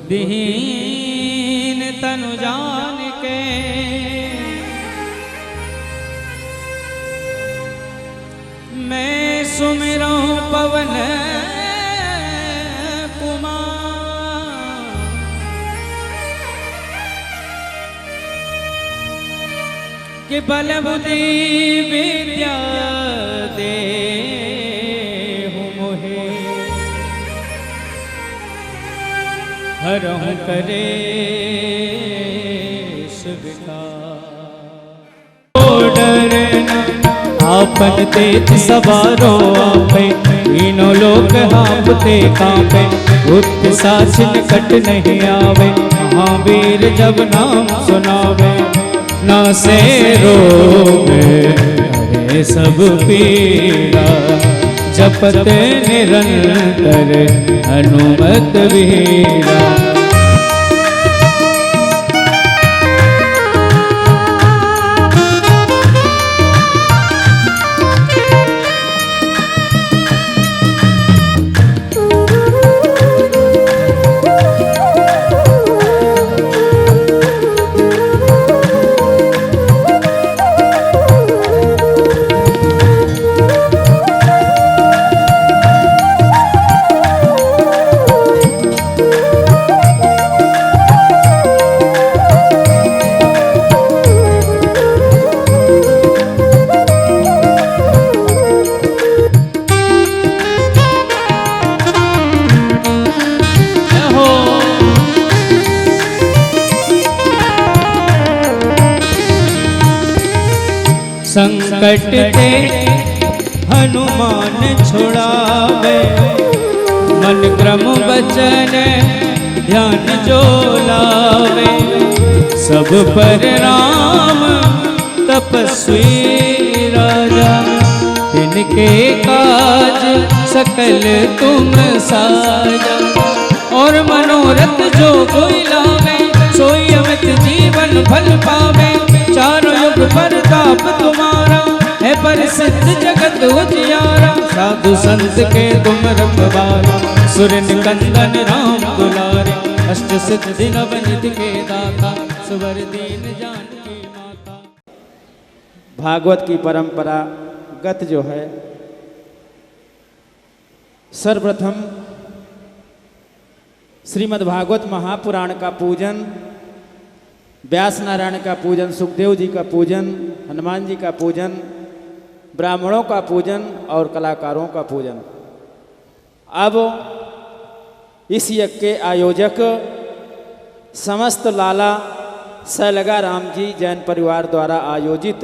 बुद्धिहीन तनु जान के मैं सुमिरऊं पवन कुमार। कि बल बुद्धि विद्या दे मोहे हरहु करे आपन तेज सवारो आपे तीनों लोग हांफते कांपे उत्साह निकट नहीं आवे महावीर जब नाम सुनावे ना से रोवे हरे सब पीड़ा जपत निरंतर हनुमत वीरा। संकट ते हनुमान छुड़ावे मन क्रम बचन ध्यान जो लावे सब पर राम तपस्वी राजा तिनके काज सकल तुम साजा। और मनोरथ जो कोई लावे सोई अमित जीवन फल पावे चारों युग प्रताप तुम्हारा है प्रसिद्ध जगत उजियारा। साधु संत के तुम रखवारे सुर निकंदन राम दुलारे अष्ट सिद्धि नवनिधि के दाता सुवर दीन जानकी माता। भागवत की परंपरा गत जो है सर्वप्रथम श्रीमद् भागवत महापुराण का पूजन, व्यास नारायण का पूजन, सुखदेव जी का पूजन, हनुमान जी का पूजन, ब्राह्मणों का पूजन और कलाकारों का पूजन। अब इस यज्ञ के आयोजक समस्त लाला सैलगा राम जी जैन परिवार द्वारा आयोजित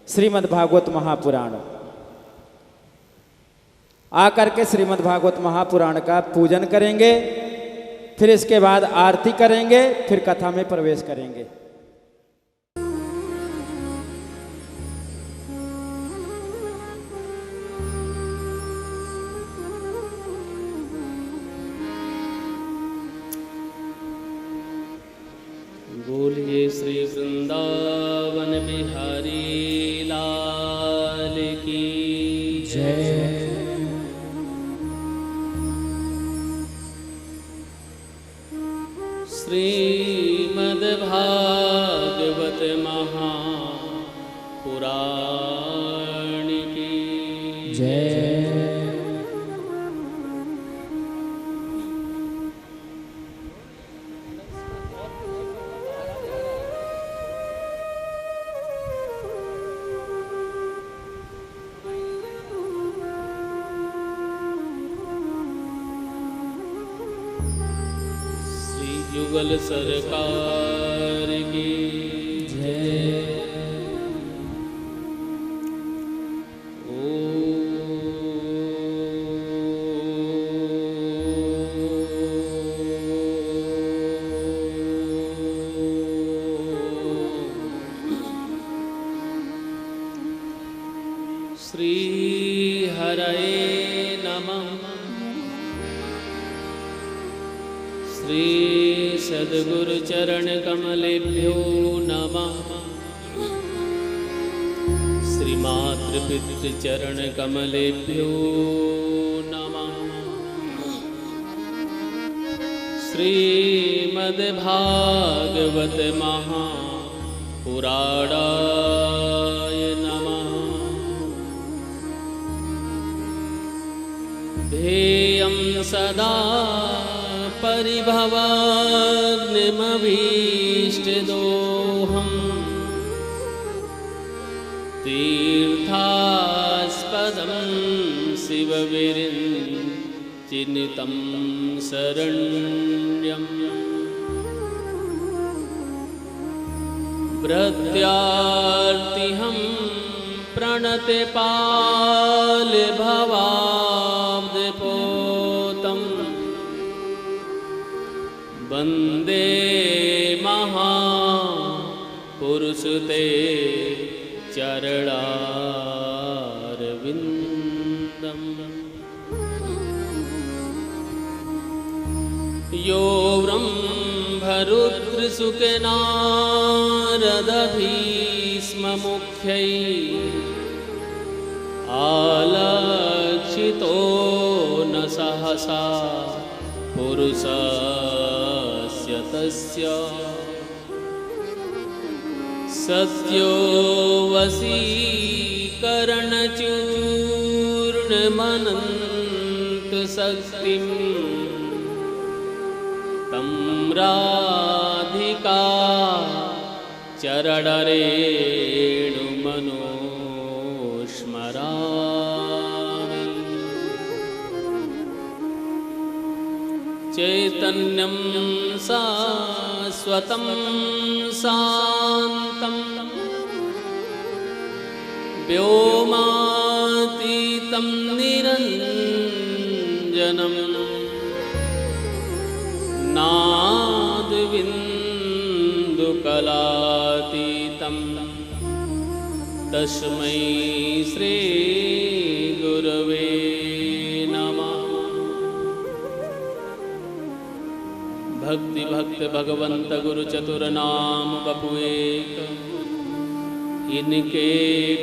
श्रीमद् भागवत महापुराण आकर के श्रीमद् भागवत महापुराण का पूजन करेंगे, फिर इसके बाद आरती करेंगे, फिर कथा में प्रवेश करेंगे। बोलिए श्री वृंदावन बिहारी लाल की जय। श्रीमद् भागवत महापुराण की जय। युगल सरकार की जय। श्री हरये नमः। श्री सद्गुरु चरण कमलेभ्यो नमः। श्री मातृपितृ चरण कमलेभ्यो नमः। श्रीमद्भागवत महापुराणाय नमः। ध्येयं सदा परिभवाग्निमभीष्टदोहम् तीर्थास्पदं शिवविरिञ्चिनुतं शरण्यम्। प्रत्यार्तिहं प्रणतपालभवाब्धपोतम् वन्दे महापुरुषते चरणारविन्दम्। यो ब्रह्मरुद्रसुखनारदभीष्ममुख्यैः आलक्षितो न सहसा पुरुषस्य तस्य सत्यो वशीकरणचूर्णमनन्तशक्तिं तं राधिका चरणरेणुमनोस्मरामि। चैतन्यं शाश्वतं शान्तं व्योमातीतं निरञ्जनं नादबिन्दुकलातीतं तस्मै श्रीगुरवे नमः। भक्ति भक्त भगवंत गुरु चतुर नाम बपु एक, इनके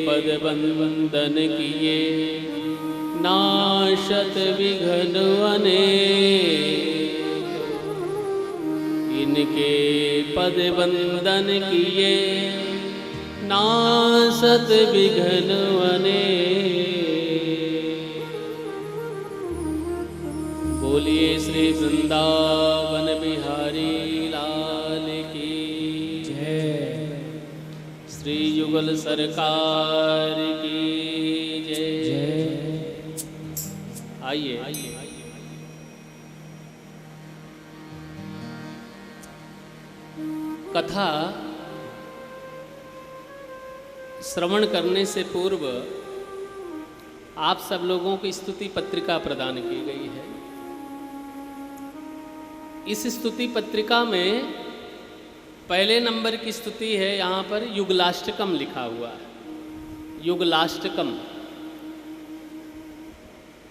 पद वंदन किए नाशत विघ्न अनेक। इनके पद वंदन किए नाशत विघ्न अनेक। बोलिए श्री वृंदावन बिहारी लाल की जय। श्री युगल सरकार की जय। आइए कथा श्रवण करने से पूर्व आप सब लोगों को स्तुति पत्रिका प्रदान की गई है। इस स्तुति पत्रिका में पहले नंबर की स्तुति है, यहाँ पर युगलाष्टकम लिखा हुआ है। युगलाष्टकम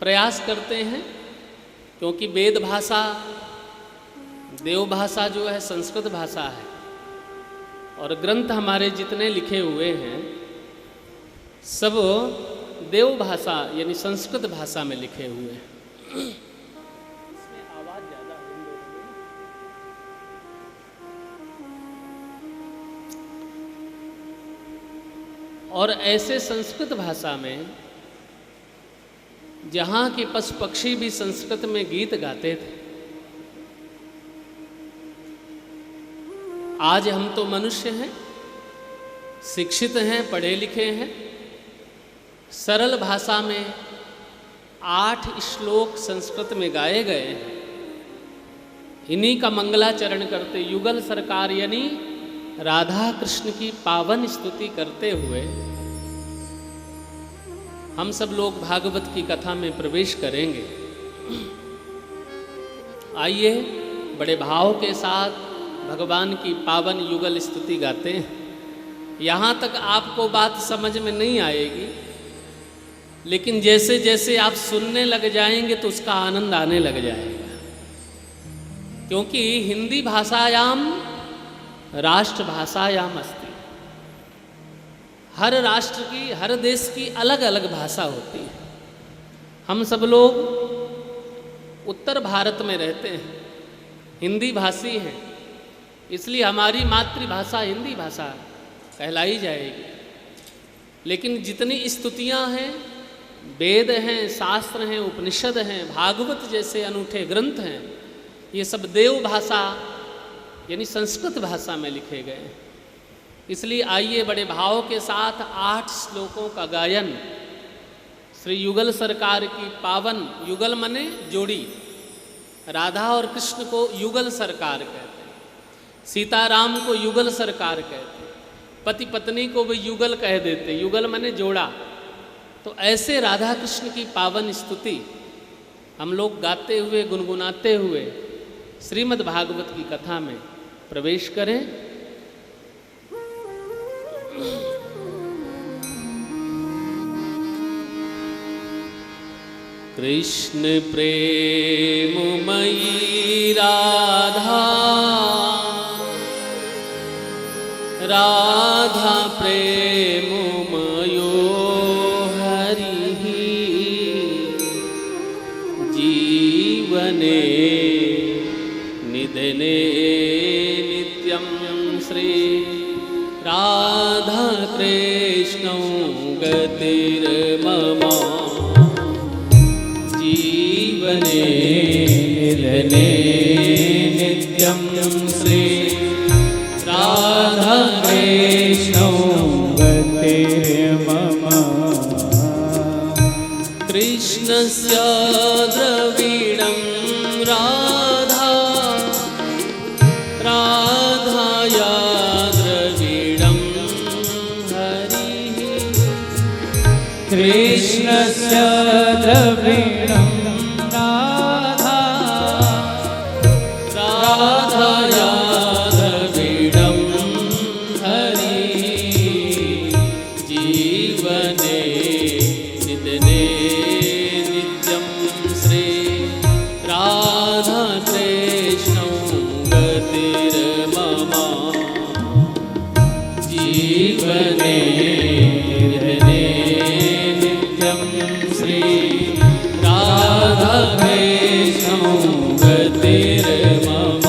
प्रयास करते हैं क्योंकि वेद भाषा देव भाषा जो है संस्कृत भाषा है और ग्रंथ हमारे जितने लिखे हुए हैं सब देव भाषा यानी संस्कृत भाषा में लिखे हुए हैं। इसमें आवाज ज़्यादा है। और ऐसे संस्कृत भाषा में जहाँ के पशु पक्षी भी संस्कृत में गीत गाते थे, आज हम तो मनुष्य हैं, शिक्षित हैं, पढ़े लिखे हैं, सरल भाषा में 8 श्लोक संस्कृत में गाए गए हैं। इन्हीं का मंगलाचरण करते युगल सरकार यानी राधा कृष्ण की पावन स्तुति करते हुए हम सब लोग भागवत की कथा में प्रवेश करेंगे। आइए बड़े भाव के साथ भगवान की पावन युगल स्तुति गाते हैं। यहाँ तक आपको बात समझ में नहीं आएगी, लेकिन जैसे जैसे आप सुनने लग जाएंगे तो उसका आनंद आने लग जाएगा। क्योंकि हिंदी भाषायाम राष्ट्रभाषायाम अस्ति। हर राष्ट्र की, हर देश की अलग अलग भाषा होती है। हम सब लोग उत्तर भारत में रहते हैं, हिंदी भाषी हैं, इसलिए हमारी मातृभाषा हिंदी भाषा कहलाई जाएगी। लेकिन जितनी स्तुतियाँ हैं, वेद हैं, शास्त्र हैं, उपनिषद हैं, भागवत जैसे अनूठे ग्रंथ हैं, ये सब देव भाषा यानी संस्कृत भाषा में लिखे गए हैं। इसलिए आइए बड़े भाव के साथ 8 श्लोकों का गायन श्री युगल सरकार की पावन, युगल मने जोड़ी, राधा और कृष्ण को युगल सरकार कहते हैं, सीताराम को युगल सरकार कहते हैं, पति पत्नी को भी युगल कह देते, युगल मने जोड़ा। तो ऐसे राधा कृष्ण की पावन स्तुति हम लोग गाते हुए, गुनगुनाते हुए श्रीमद् भागवत की कथा में प्रवेश करें। कृष्ण प्रेममयी राधा, राधा प्रेममयो हरिः, जीवने निधने नित्यं श्री राधा कृष्णौ गतिर्मम, जीवने निधने नित्यं श्री राधा कृष्णौ गतिर्मम। कृष्णस्य द्रविणं राधा, राधाया द्रविणं हरिः, कृष्णस्य द्रविणं राधा, राधाया द्रविणं हरिः, जीवने निधने नित्यं श्री राधा कृष्णौ गतिर्मम, जीवने निधने नित्यं श्री राधा कृष्णौ गतिर्मम।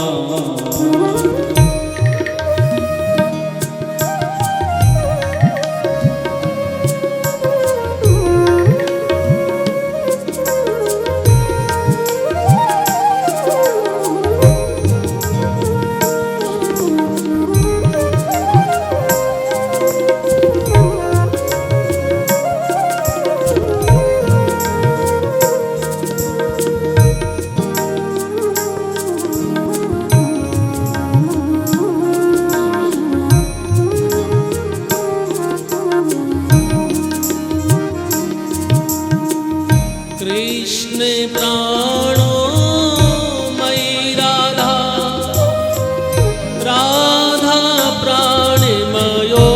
कृष्ण प्राणो मयि राधा, राधा प्राणमयो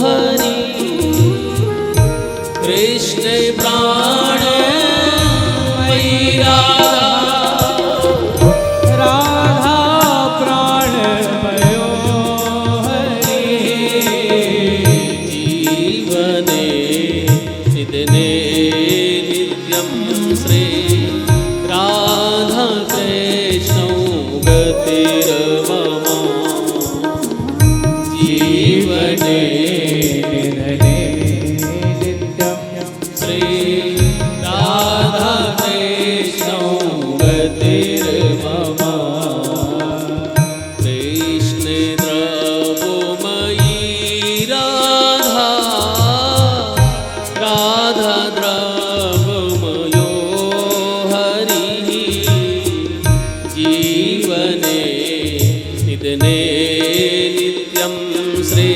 हरि, कृष्ण प्राण मयि राधा, राधा प्राणमयो हरि, जीवने निधने श्री राधा कृष्णौ गतिर्मम, जीवने निधने नित्यं श्री राधा कृष्णौ गतिर्मम। कृष्ण द्रवमयी राधा, राधा द्रवमयो हरिः, जीवने निधने नित्यं श्री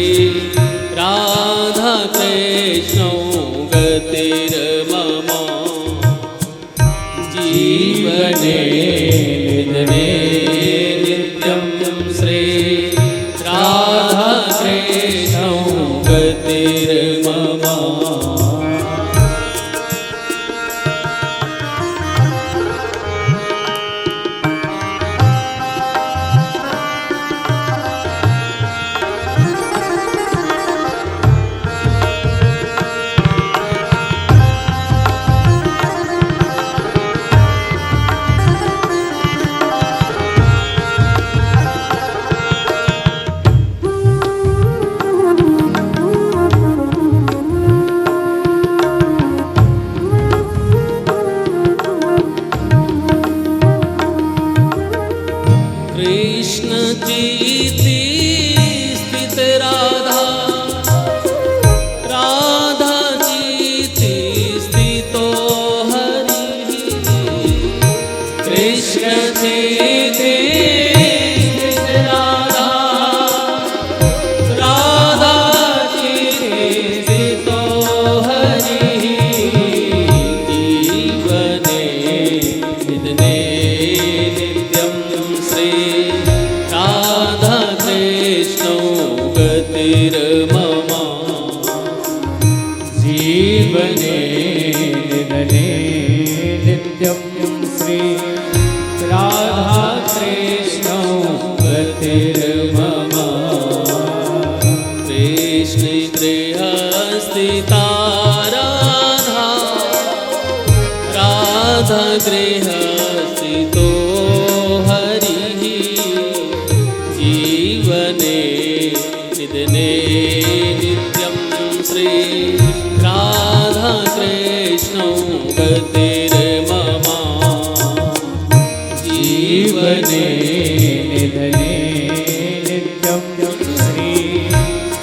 गतिर्मम जीवने निधने नित्यं श्री राधा कृष्णौ गतिर्मम कृष्ण गृहस्थिता राधा राधा गृहस्थितो हरिः जीवने निधने नित्यं श्री राधा कृष्णौ गतिर्मम जीवने निधने नित्यं श्री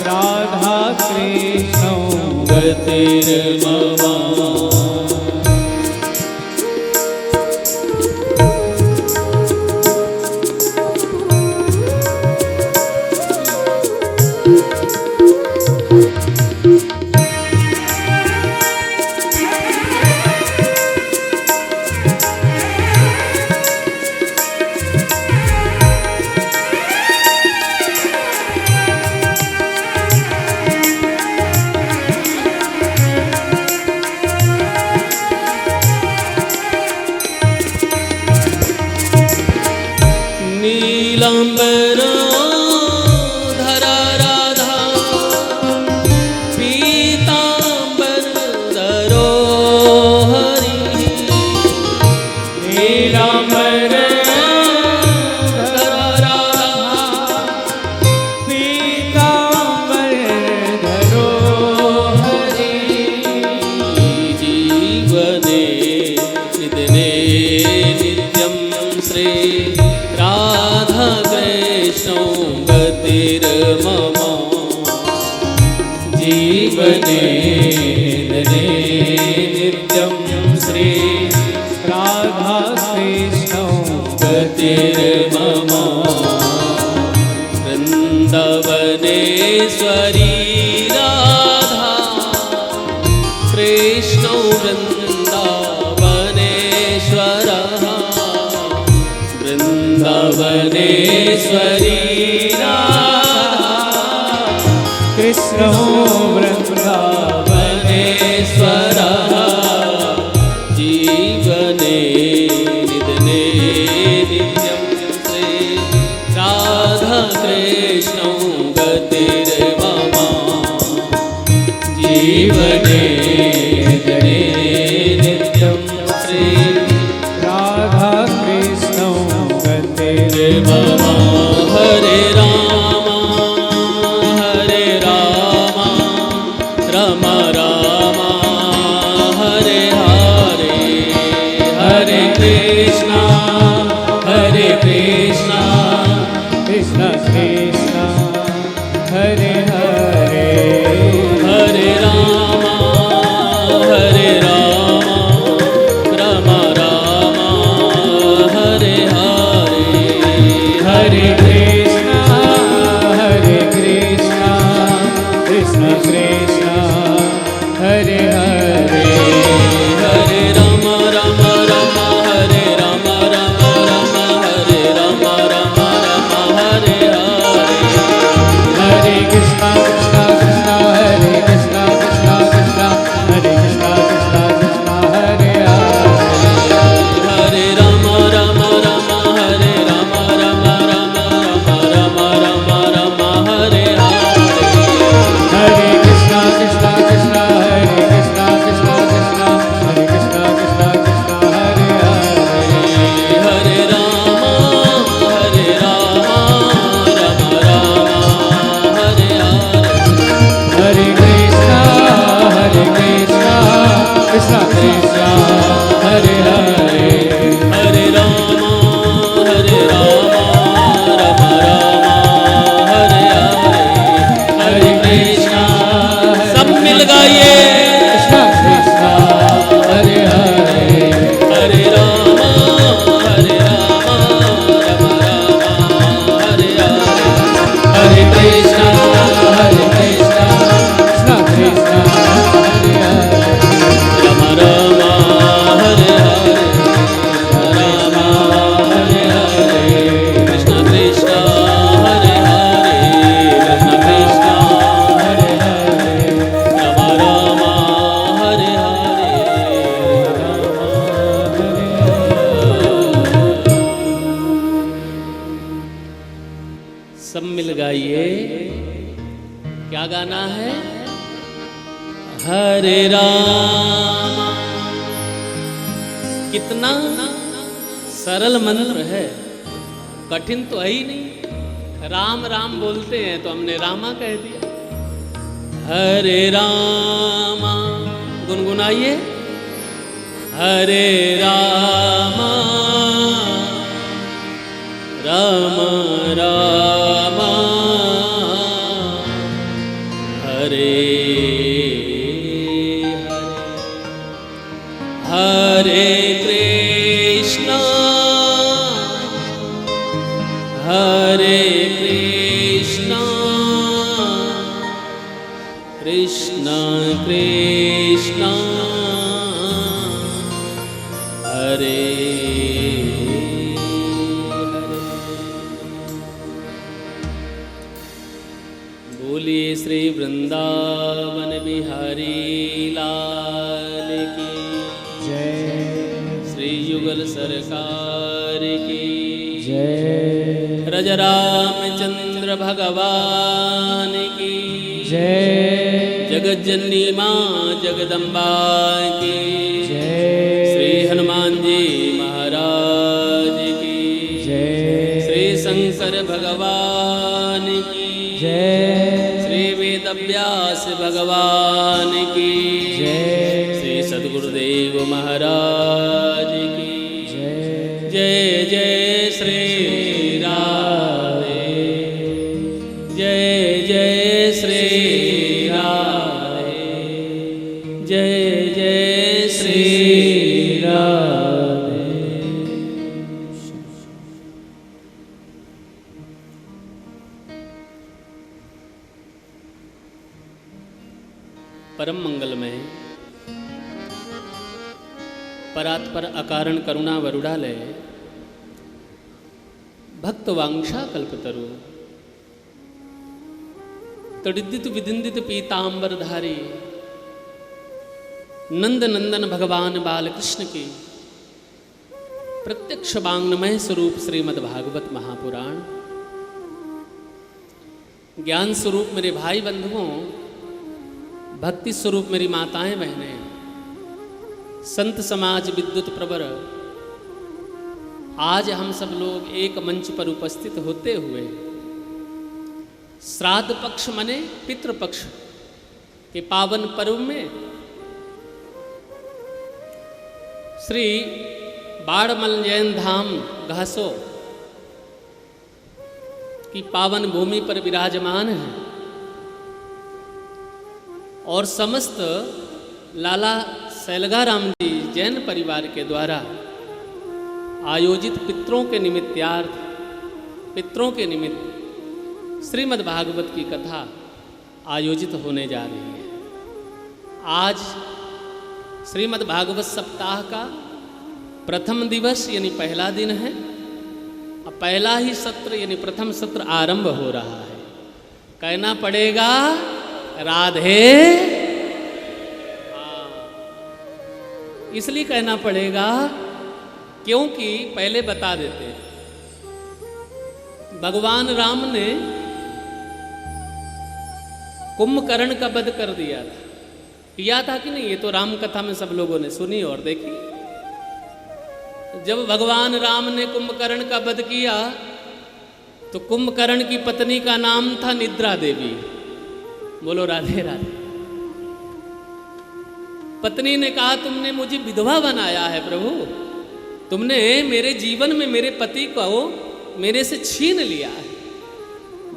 राधा कृष्णौ गतिर्मम नीलांबर धरा राधा पीतांबर धरो हरि नीलांबर धरा राधा पीतांबर धरो हरि जीवने निधने नित्यं श्री राधा कृष्णौ गतिर्मम जीवने निधने नित्यं श्री राधा कृष्णौ गतिर्मम वृंदावनेश्वरी राधा कृष्णौ वृंदावनेश्वरः वृंदावनेश्वरी राधा कृष्णो वृंदावनेश्वरः जीवने निधने नित्यं श्री राधा कृष्णौ गतिर्मम जीवने निधने नित्यं श्री राधा कृष्णौ गतिर्मम हरे राम राम राम हरे हरे हरे कृष्णा कृष्ण कृष्ण हरे हरे हरे राम क्या गाना है? हरे राम। कितना सरल मंत्र है, कठिन तो है ही नहीं। राम राम बोलते हैं तो हमने रामा कह दिया। हरे रामा, गुनगुनाइए। हरे रामा राम राम हरे हरे। हरे कृष्णा हरे कृष्णा कृष्णा कृष्णा हरे बोलिए श्री वृंदावन बिहारी लाल की जय। श्री युगल सरकार की जय। रज रामचंद्र भगवान की जय। जगत जननी माँ जगदम्बा की जय। श्री हनुमान जी महाराज की जय। श्री शंकर भगवान की जय। श्री वेद व्यास भगवान की जय। श्री सद्गुरुदेव महाराज की जय। जय जय श्री राधे। जय जय श्री राधे। जय जय श्री राधे। परम मंगलमय परात्पर अकारण करुणा वरुणालय भक्त वांछा कल्पतरु तडिदित विदिंदित पीतांबरधारी नंद नंदन भगवान बालकृष्ण की प्रत्यक्ष वांग्मय स्वरूप श्रीमद् भागवत महापुराण, ज्ञान स्वरूप मेरे भाई बंधुओं, भक्ति स्वरूप मेरी माताएं बहनें, संत समाज विद्युत प्रवर, आज हम सब लोग एक मंच पर उपस्थित होते हुए श्राद्ध पक्ष मने पितृपक्ष के पावन पर्व में श्री बाड़मल जैन धाम घासो की पावन भूमि पर विराजमान है और समस्त लाला सैलगाराम जी जैन परिवार के द्वारा आयोजित पितरों के निमित्तार्थ, पितरों के निमित्त श्रीमद् भागवत की कथा आयोजित होने जा रही है। आज श्रीमद् भागवत सप्ताह का प्रथम दिवस यानी पहला दिन है और पहला ही सत्र यानी प्रथम सत्र आरंभ हो रहा है। कहना पड़ेगा राधे, इसलिए कहना पड़ेगा क्योंकि पहले बता देते, भगवान राम ने कुंभकर्ण का वध कर दिया था कि नहीं? ये तो राम कथा में सब लोगों ने सुनी और देखी। जब भगवान राम ने कुंभकर्ण का वध किया तो कुंभकर्ण की पत्नी का नाम था निद्रा देवी। बोलो राधे राधे। पत्नी ने कहा तुमने मुझे विधवा बनाया है प्रभु, तुमने मेरे जीवन में मेरे पति को मेरे से छीन लिया है।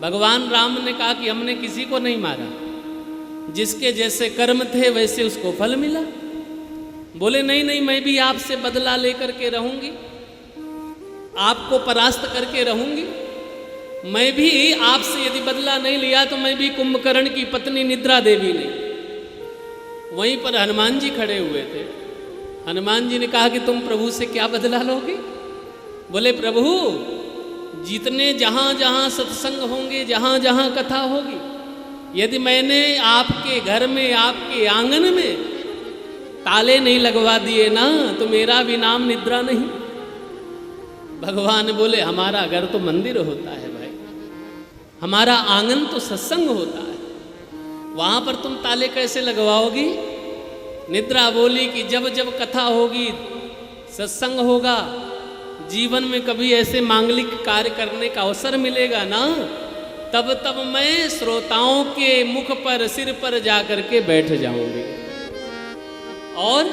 भगवान राम ने कहा कि हमने किसी को नहीं मारा, जिसके जैसे कर्म थे वैसे उसको फल मिला। बोले नहीं नहीं, मैं भी आपसे बदला लेकर के रहूंगी, आपको परास्त करके रहूंगी। मैं भी आपसे यदि बदला नहीं लिया तो मैं भी कुंभकर्ण की पत्नी निद्रा देवी नहीं। वहीं पर हनुमान जी खड़े हुए थे। हनुमान जी ने कहा कि तुम प्रभु से क्या बदला लोगे? बोले प्रभु, जितने जहाँ जहाँ सत्संग होंगे, जहाँ जहाँ कथा होगी, यदि मैंने आपके घर में, आपके आंगन में ताले नहीं लगवा दिए ना तो मेरा भी नाम निद्रा नहीं। भगवान बोले हमारा घर तो मंदिर होता है भाई, हमारा आंगन तो सत्संग होता है, वहां पर तुम ताले कैसे लगवाओगी? निद्रा बोली कि जब जब कथा होगी, सत्संग होगा, जीवन में कभी ऐसे मांगलिक कार्य करने का अवसर मिलेगा ना, तब तब मैं श्रोताओं के मुख पर, सिर पर जा करके बैठ जाऊंगी। और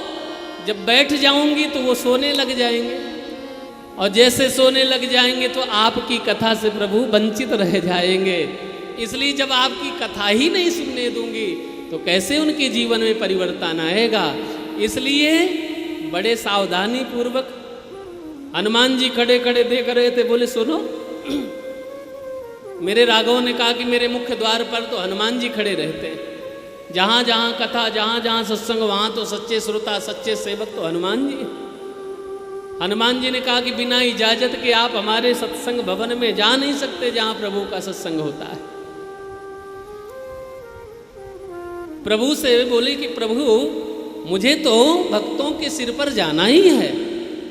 जब बैठ जाऊंगी तो वो सोने लग जाएंगे, और जैसे सोने लग जाएंगे तो आपकी कथा से प्रभु वंचित रह जाएंगे। इसलिए जब आपकी कथा ही नहीं सुनने दूंगी तो कैसे उनके जीवन में परिवर्तन आएगा। इसलिए बड़े सावधानी पूर्वक हनुमान जी खड़े खड़े देख रहे थे, बोले सुनो। मेरे राघव ने कहा कि मेरे मुख्य द्वार पर तो हनुमान जी खड़े रहते हैं, जहाँ जहाँ कथा, जहाँ जहाँ सत्संग, वहाँ तो सच्चे श्रोता, सच्चे सेवक तो हनुमान जी। हनुमान जी ने कहा कि बिना इजाजत के आप हमारे सत्संग भवन में जा नहीं सकते जहाँ प्रभु का सत्संग होता है। प्रभु से बोले कि प्रभु मुझे तो भक्तों के सिर पर जाना ही है।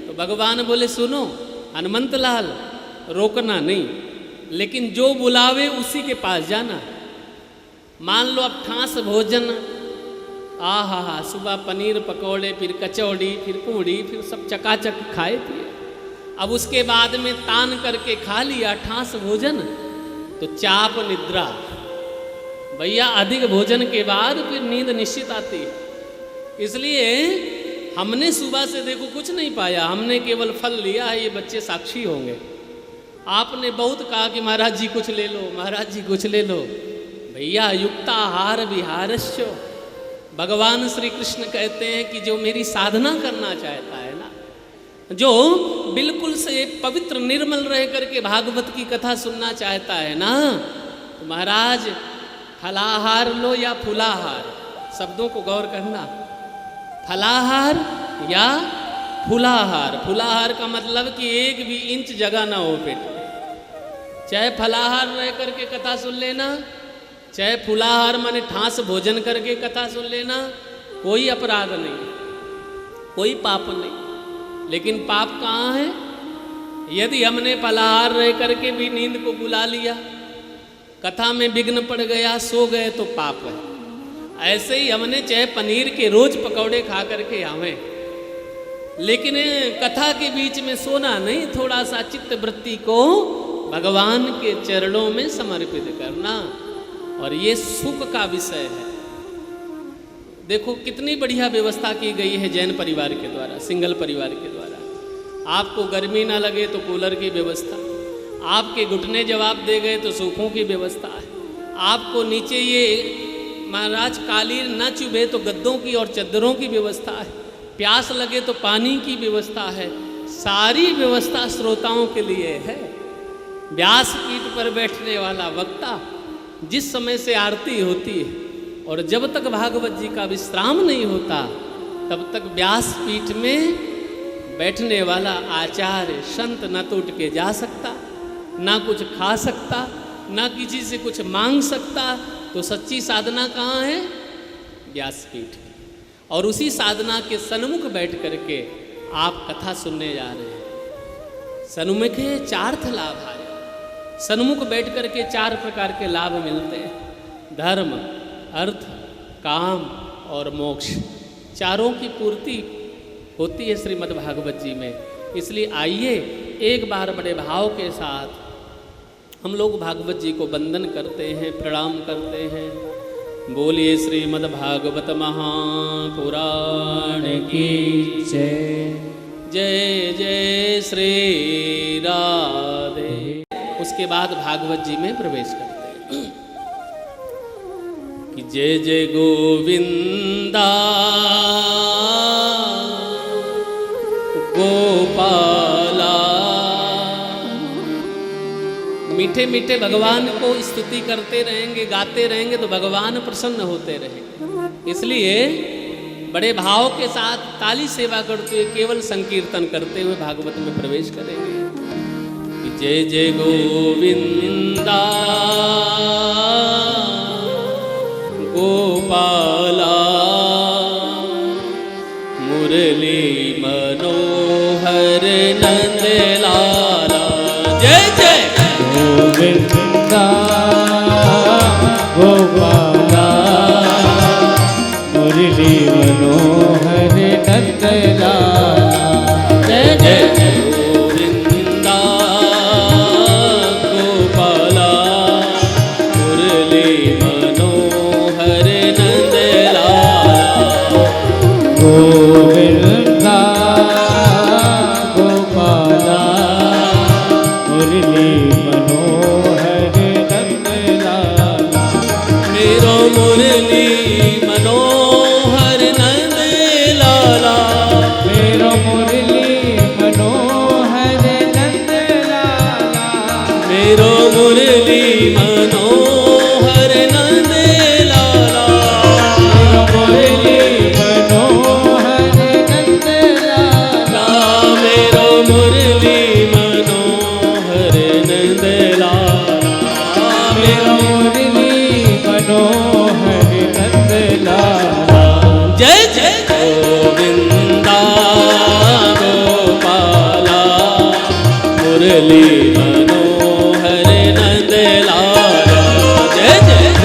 तो भगवान बोले सुनो हनुमंत लाल, रोकना नहीं, लेकिन जो बुलावे उसी के पास जाना। मान लो अब ठास भोजन, आहा सुबह पनीर पकौड़े, फिर कचौड़ी, फिर पूड़ी, फिर सब चकाचक खाए थे। अब उसके बाद में तान करके खा लिया ठास भोजन, तो चाप निद्रा। भैया अधिक भोजन के बाद फिर नींद निश्चित आती है। इसलिए हमने सुबह से देखो कुछ नहीं पाया, हमने केवल फल लिया है, ये बच्चे साक्षी होंगे। आपने बहुत कहा कि महाराज जी कुछ ले लो, महाराज जी कुछ ले लो। भैया युक्ताहार विहारश्च, भगवान श्री कृष्ण कहते हैं कि जो मेरी साधना करना चाहता है ना, जो बिल्कुल से पवित्र निर्मल रह करके भागवत की कथा सुनना चाहता है ना, तो महाराज फलाहार लो या फुलाहार, शब्दों को गौर करना। फलाहार या फुलाहार। फुलाहार का मतलब कि एक भी इंच जगह ना हो पेट में। चाहे फलाहार रह करके कथा सुन लेना, चाहे फुलाहार माने ठास भोजन करके कथा सुन लेना, कोई अपराध नहीं, कोई पाप नहीं। लेकिन पाप कहाँ है? यदि हमने फलाहार रह करके भी नींद को बुला लिया, कथा में विघ्न पड़ गया, सो गए, तो पाप है। ऐसे ही हमने चाहे पनीर के रोज पकौड़े खा करके आवें, लेकिन कथा के बीच में सोना नहीं, थोड़ा सा चित्त वृत्ति को भगवान के चरणों में समर्पित करना, और ये सुख का विषय है। देखो कितनी बढ़िया व्यवस्था की गई है जैन परिवार के द्वारा, सिंगल परिवार के द्वारा। आपको गर्मी ना लगे तो कूलर की व्यवस्था, आपके घुटने जवाब दे गए तो सोफों की व्यवस्था है, आपको नीचे ये महाराज कालीन न चुभे तो गद्दों की और चद्दरों की व्यवस्था है, प्यास लगे तो पानी की व्यवस्था है। सारी व्यवस्था श्रोताओं के लिए है। व्यास पीठ पर बैठने वाला वक्ता, जिस समय से आरती होती है और जब तक भागवत जी का विश्राम नहीं होता, तब तक व्यास पीठ में बैठने वाला आचार्य संत न तो उठ के जा सकता, ना कुछ खा सकता, ना किसी से कुछ मांग सकता। तो सच्ची साधना कहाँ है? व्यासपीठ। और उसी साधना के सन्मुख बैठ करके आप कथा सुनने जा रहे हैं। सन्मुख है चार्थ लाभ आया। सन्मुख बैठ करके 4 प्रकार के लाभ मिलते हैं, धर्म, अर्थ, काम और मोक्ष। चारों की पूर्ति होती है श्रीमद् भागवत जी में। इसलिए आइए एक बार बड़े भाव के साथ हम लोग भागवत जी को वंदन करते हैं, प्रणाम करते हैं। बोलिए श्रीमद् भागवत महापुराण की जय। जय जय श्री राधे। उसके बाद भागवत जी में प्रवेश करते हैं कि जय जय गोविंदा गोपाला। मीठे मीठे भगवान को स्तुति करते रहेंगे, गाते रहेंगे तो भगवान प्रसन्न होते रहेंगे। इसलिए बड़े भाव के साथ ताली सेवा करते हुए, केवल संकीर्तन करते हुए भागवत में प्रवेश करेंगे। जय जय गोविंदा गोपाला मुरली मनोहर नंद लाला। जय जय गोविंदा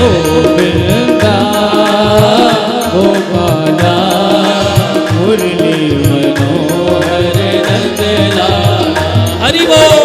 गोविंदा गोपाला मुरली मनोहर नंदलाला। हरि बोल।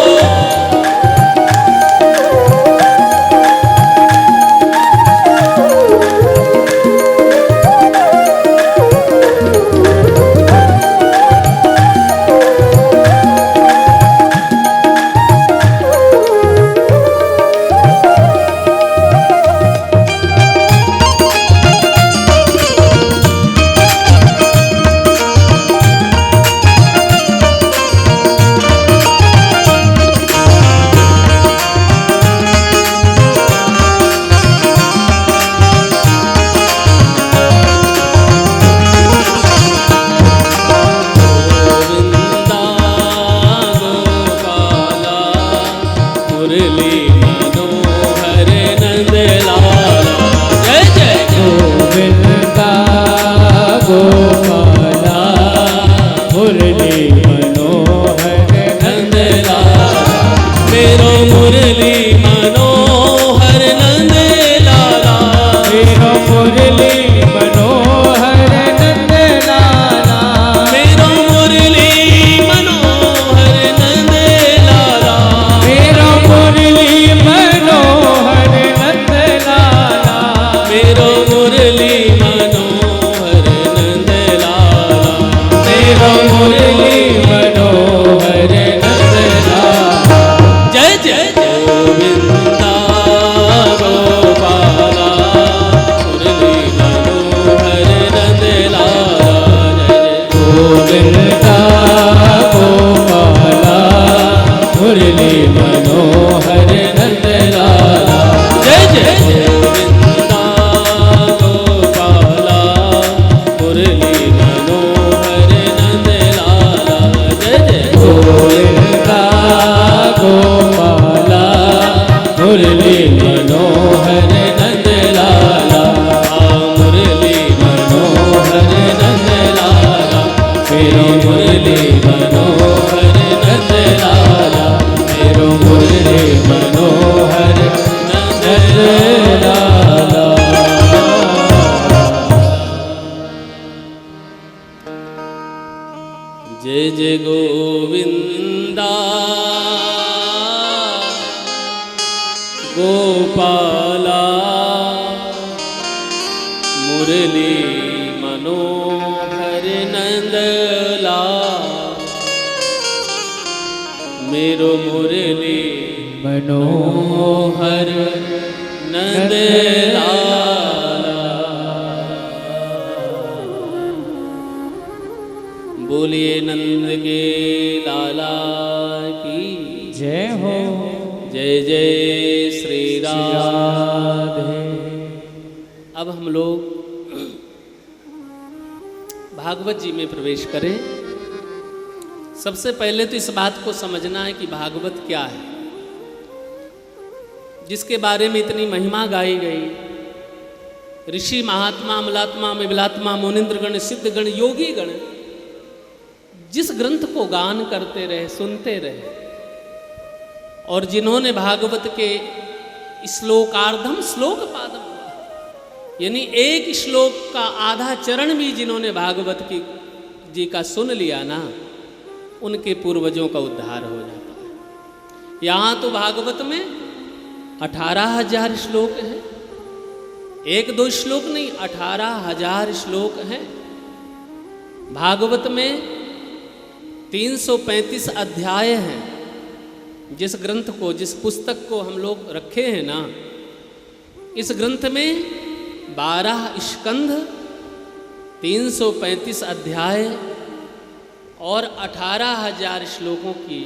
जय जय गोविंदा गोपाला मुरली मनोहर नंदला मेरो मुरली मनोहर नंदला। बोलिए नंद के लाला की जय हो। जय जय श्री राधे। अब हम लोग भागवत जी में प्रवेश करें। सबसे पहले तो इस बात को समझना है कि भागवत क्या है, जिसके बारे में इतनी महिमा गाई गई। ऋषि महात्मा अमलात्मा मिबलात्मा मुनिंद्रगण सिद्धगण योगीगण जिस ग्रंथ को गान करते रहे, सुनते रहे, और जिन्होंने भागवत के श्लोकार्धम श्लोक पादम यानी एक श्लोक का आधा चरण भी जिन्होंने भागवत की जी का सुन लिया ना, उनके पूर्वजों का उद्धार हो जाता है। यहाँ तो भागवत में 18,000 श्लोक हैं, एक दो श्लोक नहीं, 18,000 श्लोक हैं। भागवत में 335 अध्याय हैं। जिस ग्रंथ को, जिस पुस्तक को हम लोग रखे हैं ना, इस ग्रंथ में 12 स्कंध, 335 अध्याय और 18,000 श्लोकों की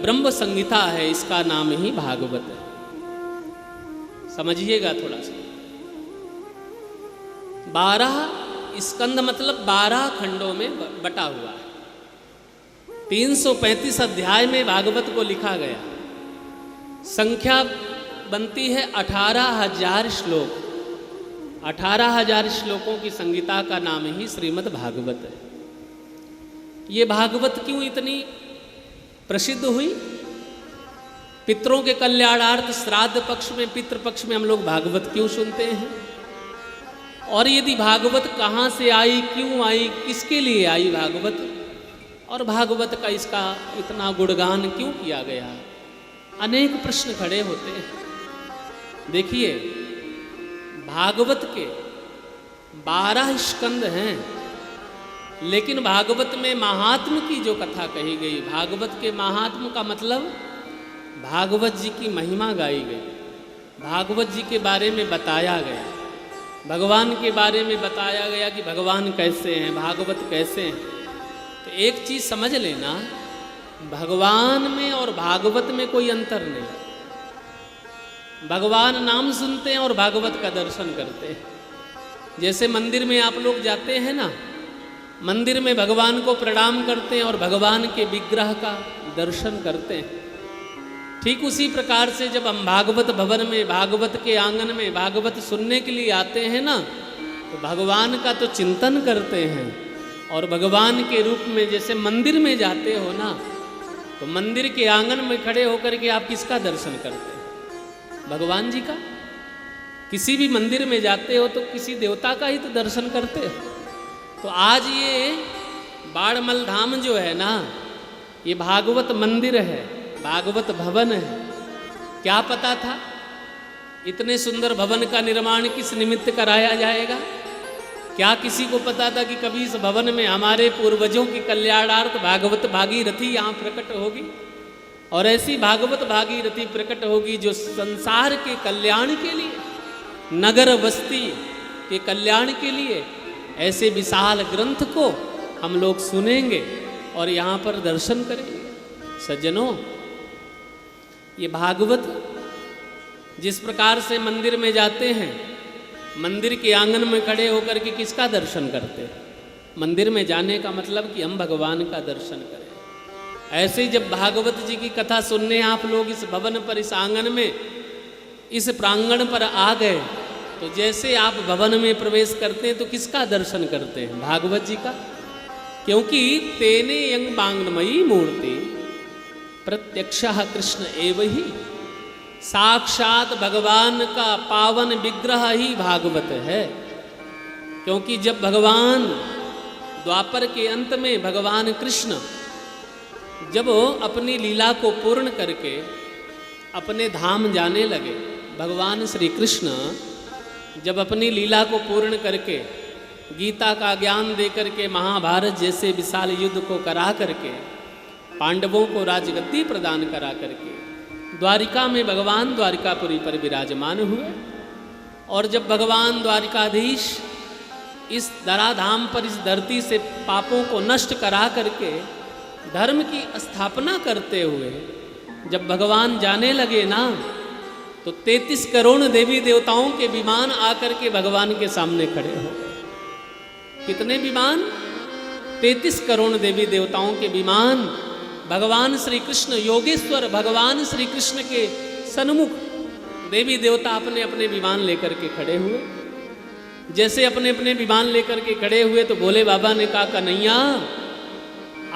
ब्रह्म संहिता है। इसका नाम ही भागवत है। समझिएगा थोड़ा सा। 12 स्कंद मतलब 12 खंडों में बटा हुआ है। 335 अध्याय में भागवत को लिखा गया। संख्या बनती है 18,000 श्लोक। 18,000 श्लोकों की संहिता का नाम ही श्रीमद् भागवत है। ये भागवत क्यों इतनी प्रसिद्ध हुई? पितरों के कल्याणार्थ श्राद्ध पक्ष में, पितृ पक्ष में हम लोग भागवत क्यों सुनते हैं? और यदि भागवत कहाँ से आई, क्यों आई, किसके लिए आई भागवत, और भागवत का इसका इतना गुणगान क्यों किया गया? अनेक प्रश्न खड़े होते हैं। देखिए, भागवत के 12 स्कंद हैं, लेकिन भागवत में महात्म की जो कथा कही गई, भागवत के महात्म का मतलब भागवत जी की महिमा गाई गई, भागवत जी के बारे में बताया गया, भगवान के बारे में बताया गया कि भगवान कैसे हैं, भागवत कैसे हैं। तो एक चीज़ समझ लेना, भगवान में और भागवत में कोई अंतर नहीं। भगवान नाम सुनते हैं और भागवत का दर्शन करते हैं। जैसे मंदिर में आप लोग जाते हैं ना, मंदिर में भगवान को प्रणाम करते हैं और भगवान के विग्रह का दर्शन करते हैं। ठीक उसी प्रकार से जब हम भागवत भवन में, भागवत के आंगन में भागवत सुनने के लिए आते हैं ना, तो भगवान का तो चिंतन करते हैं, और भगवान के रूप में जैसे मंदिर में जाते हो ना, तो मंदिर के आंगन में खड़े होकर के आप किसका दर्शन करते हैं? भगवान जी का। किसी भी मंदिर में जाते हो तो किसी देवता का ही तो दर्शन करते हो। तो आज ये बाड़मल धाम जो है ना, ये भागवत मंदिर है, भागवत भवन है। क्या पता था इतने सुंदर भवन का निर्माण किस निमित्त कराया जाएगा? क्या किसी को पता था कि कभी इस भवन में हमारे पूर्वजों की कल्याणार्थ भागवत भागीरथी यहाँ प्रकट होगी? और ऐसी भागवत भागीरथी प्रकट होगी जो संसार के कल्याण के लिए, नगर बस्ती के कल्याण के लिए ऐसे विशाल ग्रंथ को हम लोग सुनेंगे और यहाँ पर दर्शन करेंगे। सज्जनों, ये भागवत जिस प्रकार से मंदिर में जाते हैं, मंदिर के आंगन में खड़े होकर के किसका दर्शन करते हैं? मंदिर में जाने का मतलब कि हम भगवान का दर्शन करें। ऐसे ही जब भागवत जी की कथा सुनने आप लोग इस भवन पर, इस आंगन में, इस प्रांगण पर आ गए, तो जैसे आप भवन में प्रवेश करते हैं तो किसका दर्शन करते हैं? भागवत जी का। क्योंकि तेने यंग बांगमयी मूर्ति प्रत्यक्षः कृष्ण एव ही, साक्षात भगवान का पावन विग्रह ही भागवत है। क्योंकि जब भगवान द्वापर के अंत में भगवान कृष्ण जब अपनी लीला को पूर्ण करके अपने धाम जाने लगे, भगवान श्री कृष्ण जब अपनी लीला को पूर्ण करके गीता का ज्ञान दे करके, महाभारत जैसे विशाल युद्ध को करा करके, पांडवों को राजगद्दी प्रदान करा करके द्वारिका में भगवान द्वारिकापुरी पर विराजमान हुए। और जब भगवान द्वारिकाधीश इस धराधाम पर, इस धरती से पापों को नष्ट करा करके धर्म की स्थापना करते हुए जब भगवान जाने लगे ना, तो 33 करोड़ देवी देवताओं के विमान आकर के भगवान के सामने खड़े हो गए। कितने विमान? 33 करोड़ देवी देवताओं के विमान भगवान श्री कृष्ण, योगेश्वर भगवान श्री कृष्ण के सन्मुख देवी देवता अपने अपने विमान लेकर के खड़े हुए। जैसे अपने अपने विमान लेकर के खड़े हुए तो भोले बाबा ने कहा, कन्हैया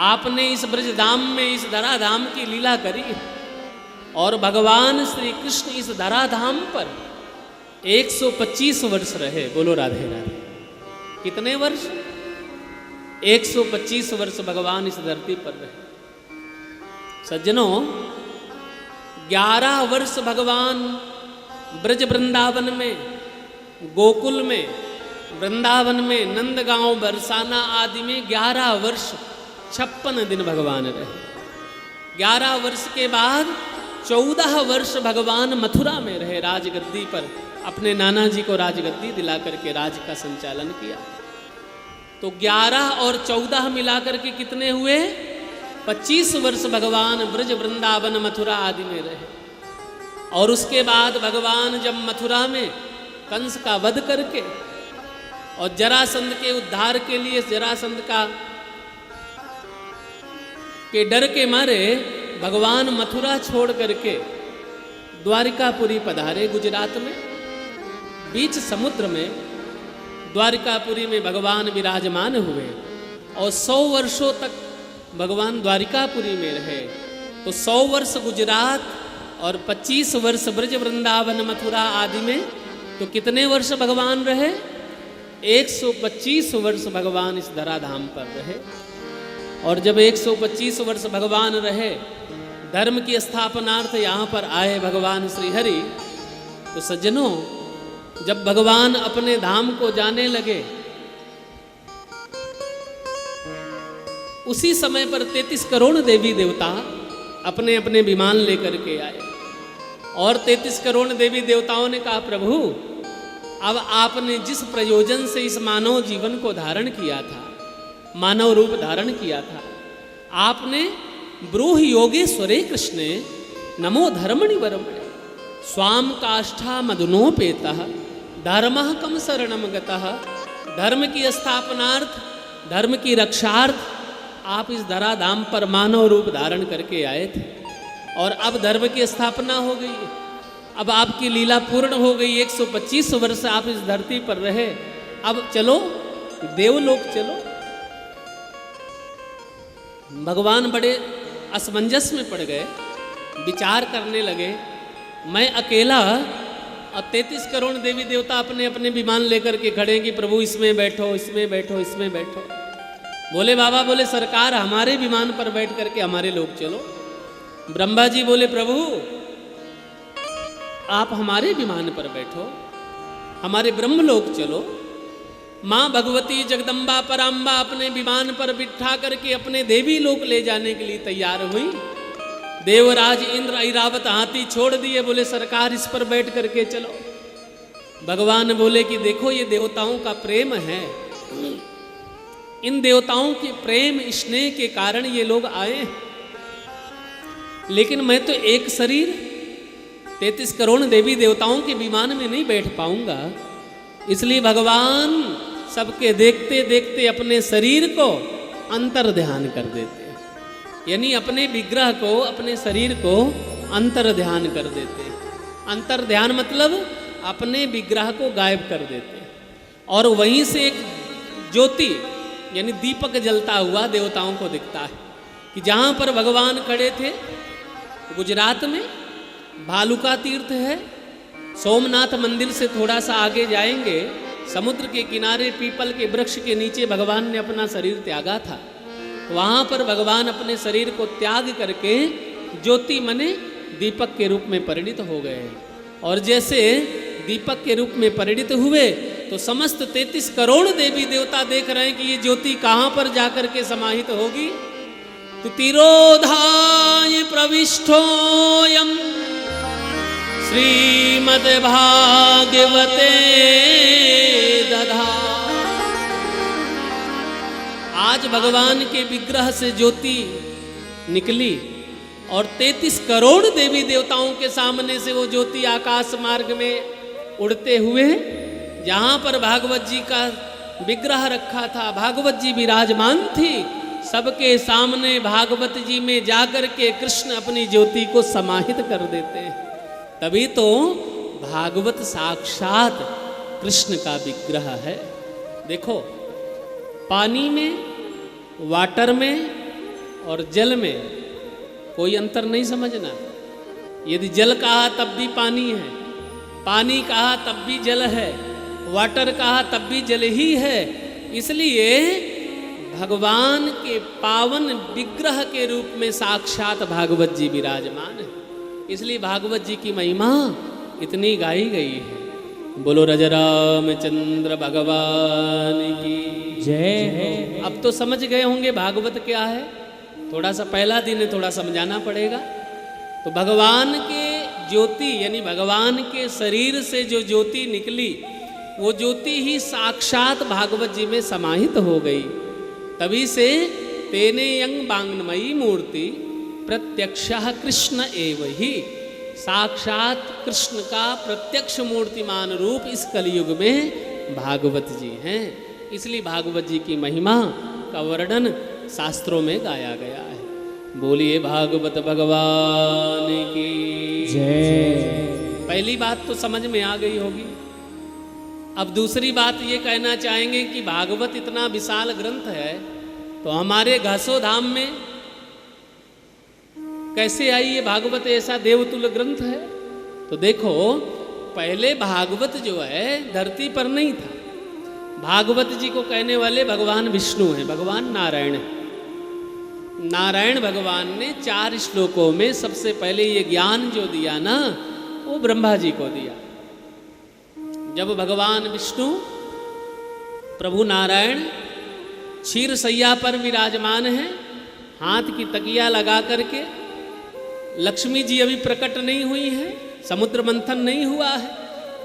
आपने इस ब्रजधाम में, इस धराधाम की लीला करी, और भगवान श्री कृष्ण इस धराधाम पर 125 वर्ष रहे। बोलो राधे राधे। कितने वर्ष? 125 वर्ष भगवान इस धरती पर रहे। सज्जनों, 11 वर्ष भगवान ब्रज वृंदावन में, गोकुल में, वृंदावन में, नंदगांव, बरसाना आदि में 11 वर्ष 56 दिन भगवान रहे। 11 वर्ष के बाद 14 वर्ष भगवान मथुरा में रहे, राजगद्दी पर अपने नाना जी को राजगद्दी दिला करके राज का संचालन किया। तो 11 और 14 मिलाकर के कितने हुए? 25 वर्ष भगवान ब्रज वृंदावन मथुरा आदि में रहे। और उसके बाद भगवान जब मथुरा में कंस का वध करके और जरासंध के उद्धार के लिए, जरासंध के डर के मारे भगवान मथुरा छोड़ करके द्वारिकापुरी पधारे। गुजरात में बीच समुद्र में द्वारिकापुरी में भगवान विराजमान हुए और 100 वर्षों तक भगवान द्वारिकापुरी में रहे। तो 100 वर्ष गुजरात और 25 वर्ष ब्रज वृंदावन मथुरा आदि में, तो कितने वर्ष भगवान रहे? 125 वर्ष भगवान इस धराधाम पर रहे। और जब 125 वर्ष भगवान रहे, धर्म की स्थापनार्थ यहाँ पर आए भगवान श्री हरि, तो सज्जनों, जब भगवान अपने धाम को जाने लगे, उसी समय पर 33 करोड़ देवी देवता अपने अपने विमान लेकर के आए। और 33 करोड़ देवी देवताओं ने कहा, प्रभु अब आपने जिस प्रयोजन से इस मानव जीवन को धारण किया था, मानव रूप धारण किया था, आपने ब्रूहि योगेश्वरे कृष्णे नमो धर्मणि वरमणे स्वाम काष्ठा मधुनोपेतः धर्मः कम शरणम गतः। धर्म की स्थापनार्थ, धर्म की रक्षार्थ आप इस धराधाम पर मानव रूप धारण करके आए थे, और अब धर्म की स्थापना हो गई, अब आपकी लीला पूर्ण हो गई। 125 वर्ष आप इस धरती पर रहे, अब चलो देवलोक चलो। भगवान बड़े असमंजस में पड़ गए, विचार करने लगे, मैं अकेला और 33 करोड़ देवी देवता अपने अपने विमान लेकर के खड़े हैं कि प्रभु इसमें बैठो, इसमें बैठो, इसमें बैठो। बोले बाबा, बोले सरकार हमारे विमान पर बैठ करके हमारे लोग चलो। ब्रह्मा जी बोले, प्रभु आप हमारे विमान पर बैठो, हमारे ब्रह्मलोक चलो। माँ भगवती जगदम्बा पराम्बा अपने विमान पर बिठा करके अपने देवी लोक ले जाने के लिए तैयार हुई। देवराज इंद्र ऐरावत हाथी छोड़ दिए, बोले सरकार इस पर बैठ करके चलो। भगवान बोले कि देखो ये देवताओं का प्रेम है, इन देवताओं के प्रेम स्नेह के कारण ये लोग आए, लेकिन मैं तो एक शरीर 33 करोड़ देवी देवताओं के विमान में नहीं बैठ पाऊंगा। इसलिए भगवान सबके देखते देखते अपने शरीर को अंतर ध्यान कर देते हैं, यानी अपने विग्रह को, अपने शरीर को अंतर ध्यान कर देते हैं। अंतर ध्यान मतलब अपने विग्रह को गायब कर देते हैं, और वहीं से एक ज्योति यानी दीपक जलता हुआ देवताओं को दिखता है कि जहाँ पर भगवान खड़े थे, गुजरात में भालुका तीर्थ है, सोमनाथ मंदिर से थोड़ा सा आगे जाएंगे, समुद्र के किनारे पीपल के वृक्ष के नीचे भगवान ने अपना शरीर त्यागा था। वहाँ पर भगवान अपने शरीर को त्याग करके ज्योति मने दीपक के रूप में परिणित हो गए। और जैसे दीपक के रूप में परिणित हुए, तो समस्त 33 करोड़ देवी देवता देख रहे हैं कि ये ज्योति कहाँ पर जाकर के समाहित होगी। तो तिरोधाय प्रविष्टोयम श्रीमद्भागवते दधा। आज भगवान के विग्रह से ज्योति निकली, और 33 करोड़ देवी देवताओं के सामने से वो ज्योति आकाश मार्ग में उड़ते हुए, जहाँ पर भागवत जी का विग्रह रखा था, भागवत जी विराजमान थी, सबके सामने भागवत जी में जाकर के कृष्ण अपनी ज्योति को समाहित कर देते हैं। तभी तो भागवत साक्षात कृष्ण का विग्रह है। देखो, पानी में, वाटर में और जल में कोई अंतर नहीं समझना। यदि जल कहा तब भी पानी है, पानी कहा तब भी जल है, वाटर कहा तब भी जल ही है। इसलिए भगवान के पावन विग्रह के रूप में साक्षात भागवत जी विराजमान है। इसलिए भागवत जी की महिमा इतनी गाई गई है। बोलो रामचंद्र भगवान की जय। अब तो समझ गए होंगे भागवत क्या है। थोड़ा सा पहला दिन है, थोड़ा समझाना पड़ेगा। तो भगवान के ज्योति यानी भगवान के शरीर से जो ज्योति निकली, वो ज्योति ही साक्षात भागवत जी में समाहित हो गई। तभी से तेने यंग बांग्मयी मूर्ति प्रत्यक्षः कृष्ण एव ही। साक्षात कृष्ण का प्रत्यक्ष मूर्तिमान रूप इस कलयुग में भागवत जी हैं। इसलिए भागवत जी की महिमा का वर्णन शास्त्रों में गाया गया है। बोलिए भागवत भगवान की जय। पहली बात तो समझ में आ गई होगी। अब दूसरी बात ये कहना चाहेंगे कि भागवत इतना विशाल ग्रंथ है, तो हमारे घसो धाम में कैसे आई ये भागवत, ऐसा देवतुल्य ग्रंथ है? तो देखो, पहले भागवत जो है धरती पर नहीं था। भागवत जी को कहने वाले भगवान विष्णु हैं, भगवान नारायण हैं। नारायण भगवान ने 4 श्लोकों में सबसे पहले ये ज्ञान जो दिया ना, वो ब्रह्मा जी को दिया। जब भगवान विष्णु प्रभु नारायण क्षीर सैया पर विराजमान हैं, हाथ की तकिया लगा करके, लक्ष्मी जी अभी प्रकट नहीं हुई है, समुद्र मंथन नहीं हुआ है,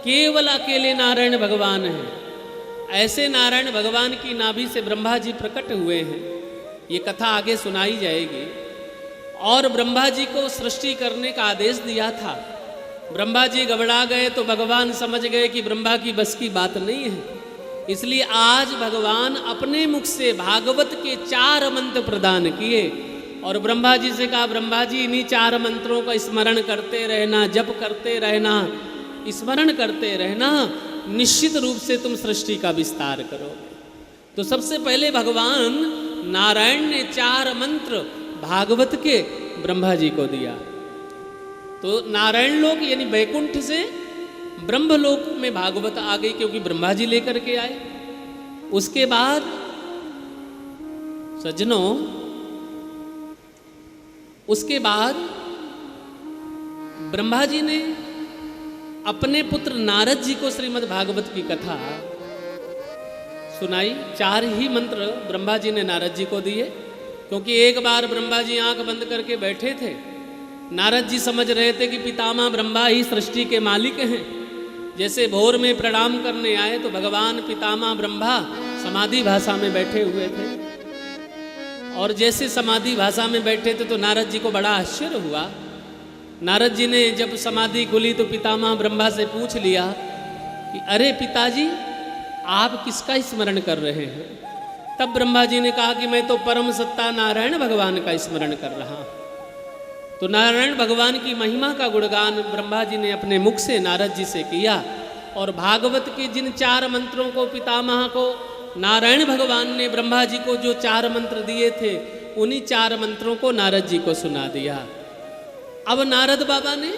केवल अकेले नारायण भगवान हैं। ऐसे नारायण भगवान की नाभि से ब्रह्मा जी प्रकट हुए हैं। ये कथा आगे सुनाई जाएगी। और ब्रह्मा जी को सृष्टि करने का आदेश दिया था। ब्रह्मा जी घबरा गए तो भगवान समझ गए कि ब्रह्मा की बस की बात नहीं है, इसलिए आज भगवान अपने मुख से भागवत के 4 मंत्र प्रदान किए और ब्रह्मा जी से कहा, ब्रह्मा जी इन्हीं 4 मंत्रों का स्मरण करते रहना, जप करते रहना, स्मरण करते रहना, निश्चित रूप से तुम सृष्टि का विस्तार करोगे। तो सबसे पहले भगवान नारायण ने 4 मंत्र भागवत के ब्रह्मा जी को दिया। तो नारायण लोक यानी वैकुंठ से ब्रह्मलोक में भागवत आ गई, क्योंकि ब्रह्मा जी लेकर के आए। उसके बाद सज्जनों, उसके बाद ब्रह्मा जी ने अपने पुत्र नारद जी को श्रीमद् भागवत की कथा सुनाई। 4 ही मंत्र ब्रह्मा जी ने नारद जी को दिए, क्योंकि एक बार ब्रह्मा जी आंख बंद करके बैठे थे। नारद जी समझ रहे थे कि पितामह ब्रह्मा ही सृष्टि के मालिक हैं। जैसे भोर में प्रणाम करने आए तो भगवान पितामह ब्रह्मा समाधि भाषा में बैठे हुए थे, और जैसे समाधि भाषा में बैठे थे तो नारद जी को बड़ा आश्चर्य हुआ। नारद जी ने जब समाधि खुली तो पितामह ब्रह्मा से पूछ लिया कि अरे पिताजी, आप किसका स्मरण कर रहे हैं? तब ब्रह्मा जी ने कहा कि मैं तो परम सत्ता नारायण भगवान का स्मरण कर रहा हूं। तो नारायण भगवान की महिमा का गुणगान ब्रह्मा जी ने अपने मुख से नारद जी से किया, और भागवत के जिन 4 मंत्रों को पितामह को नारायण भगवान ने ब्रह्मा जी को जो 4 मंत्र दिए थे, उन्हीं 4 मंत्रों को नारद जी को सुना दिया। अब नारद बाबा ने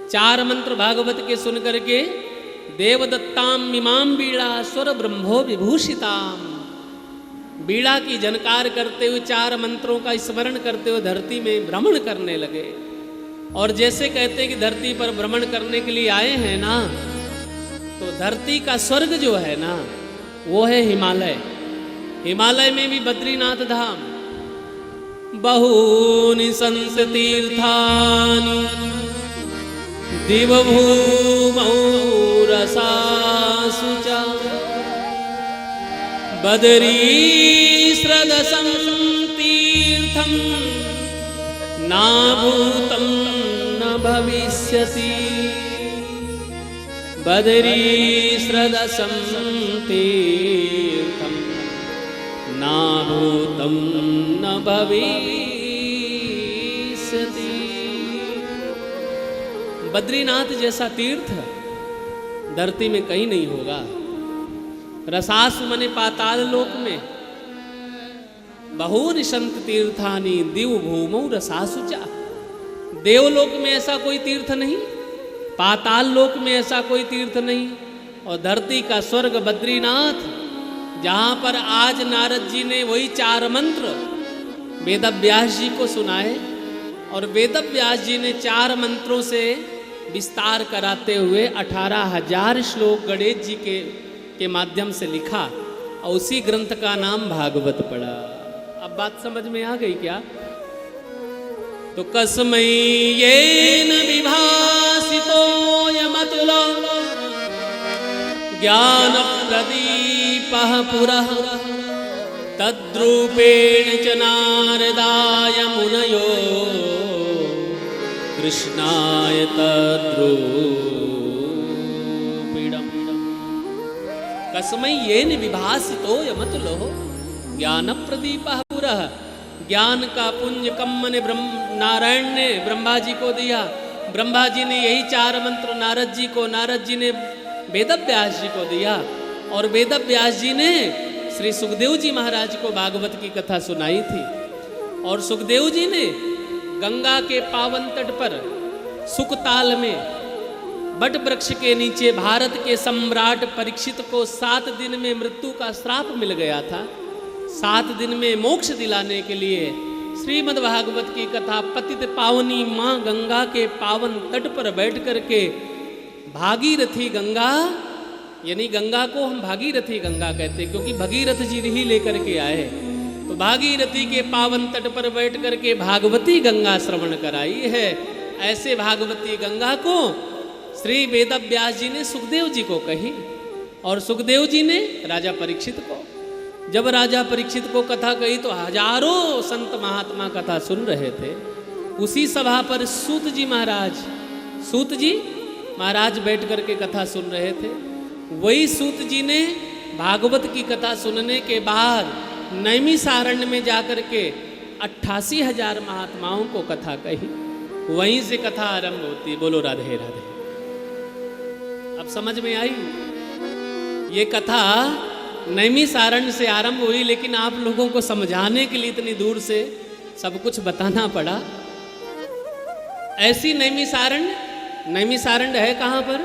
4 मंत्र भागवत के सुन करके देवदत्ताम मिमाम बीड़ा स्वर ब्रह्मो विभूषिताम, बीड़ा की झनकार करते हुए 4 मंत्रों का स्मरण करते हुए धरती में भ्रमण करने लगे। और जैसे कहते हैं कि धरती पर भ्रमण करने के लिए आए हैं ना, तो धरती का स्वर्ग जो है ना, वो है हिमालय। हिमालय में भी बद्रीनाथ धाम, बहूनि संस तीर्थानि दिवभूमौ रसासु च, बदरीश्रदसं तीर्थं नाभूतं न भविष्यति, बदरीश्रदसं तीर्थं नाभूतं न भविष्यति। बद्रीनाथ जैसा तीर्थ धरती में कहीं नहीं होगा। रसासु मने पाताल लोक में, बहूनि संत तीर्थानि दिव भूमौ रसासु च, देवलोक में ऐसा कोई तीर्थ नहीं, पाताल लोक में ऐसा कोई तीर्थ नहीं, और धरती का स्वर्ग बद्रीनाथ, जहाँ पर आज नारद जी ने वही 4 मंत्र वेदव्यास जी को सुनाए, और वेदव्यास जी ने 4 मंत्रों से विस्तार कराते हुए 18,000 श्लोक गणेश जी के माध्यम से लिखा, और उसी ग्रंथ का नाम भागवत पड़ा। अब बात समझ में आ गई क्या? तो कस्मै येन विभासितो यमतुलो ज्ञान प्रदीपः पुरः, तद्रूपेण च नारदाय मुनयो कृष्णाय तद्रूपिणम्। कस्मै येन विभासितो यमतुलो ज्ञान प्रदीपः पुरः, ज्ञान का पुंज कम्म ने नारायण ने ब्रह्मा जी को दिया। ब्रह्मा जी ने यही 4 मंत्र नारद जी को, नारद जी ने वेदव्यास जी को दिया, और वेदव्यास जी ने श्री सुखदेव जी महाराज को भागवत की कथा सुनाई थी, और सुखदेव जी ने गंगा के पावन तट पर सुकताल में बट वृक्ष के नीचे भारत के सम्राट परीक्षित को 7 दिन में मृत्यु का श्राप मिल गया था। 7 दिन में मोक्ष दिलाने के लिए श्रीमद् भागवत की कथा पतित पावनी माँ गंगा के पावन तट पर बैठ करके भागीरथी गंगा, यानी गंगा को हम भागीरथी गंगा कहते हैं क्योंकि भगीरथ जी ही लेकर के आए, तो भागीरथी के पावन तट पर बैठ करके भागवती गंगा श्रवण कराई है। ऐसे भागवती गंगा को श्री वेदव्यास जी ने सुखदेव जी को कही और सुखदेव जी ने राजा परीक्षित को। जब राजा परीक्षित को कथा कही तो हजारों संत महात्मा कथा सुन रहे थे। उसी सभा पर सूत जी महाराज बैठ करके कथा सुन रहे थे। वही सूत जी ने भागवत की कथा सुनने के बाद नैमिषारण्य में जाकर के 88,000 महात्माओं को कथा कही। वहीं से कथा आरंभ होती। बोलो राधे राधे। अब समझ में आई? ये कथा नैमिषारण्य से आरंभ हुई, लेकिन आप लोगों को समझाने के लिए इतनी दूर से सब कुछ बताना पड़ा। ऐसी नैमिषारण्य है कहाँ पर?